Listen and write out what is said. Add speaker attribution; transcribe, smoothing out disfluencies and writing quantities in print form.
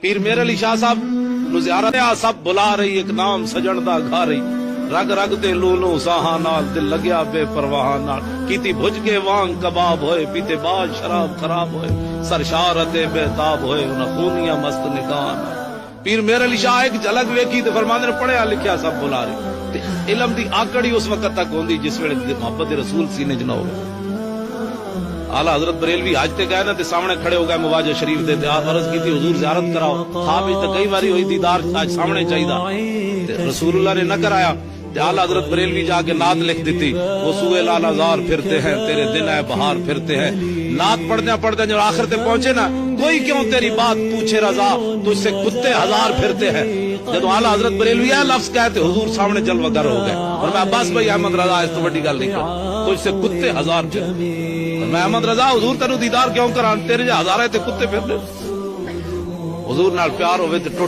Speaker 1: پیر میر علی شاہ صاحب نو زیارت سب بلا رہی، ایک نام سجن دا گھا رہی، رگ رگ تے لولو ساہاں نال دل لگیا بے پرواہ نال، کیتی بھج کے وانگ کباب ہوئے، پیتے باز شراب خراب ہوئے، سرشارتے بےتاب ہوئے، انہاں خونیاں مست نگاہ نال۔ پیر میر علی شاہ ایک جھلک ویکھی تے فرماندے نے پڑھیا لکھیا سب بلا رہی، تے علم دی آکڑی اس وقت تک ہوندی جس ویلے محبت رسول سینے چ نہ ہوے۔ اعلیٰ حضرت بریلوی حج تے گئے نا تے سامنے کھڑے ہو گئے مواجہ شریف دے، آپ عرض کی تھی حضور زیارت کراؤ، خواب وچ تے کئی باری ہوئی دیدار آج سامنے چاہیے تے رسول اللہ نے نہ کرایا۔ اعلیٰ حضرت بریلوی جا کے نعت لکھ دیتی، وہ سوئے لالا زار پھرتے ہیں تیرے دن ہے بہار پھرتے ہیں۔ نعت پڑھتے جب آخر تے پہنچے نا، کوئی کیوں تیری بات پوچھے رضا، تجھ سے کتے ہزار پھرتے ہیں۔ جب اعلیٰ حضرت بریلوی ہے لفظ کہتے حضور سامنے جلوہ گر ہو گئے، اور میں عباس بھائی احمد رضا اس تو بڑی گل نہیں کروں، تجھ سے کتے ہزار پھرتے۔ میں احمد رضا حضور تینو دیدار کیوں کران، تیرے جو ہزار تے کتے پھرتے، حضور نال پیار ہوئے تے ٹوٹ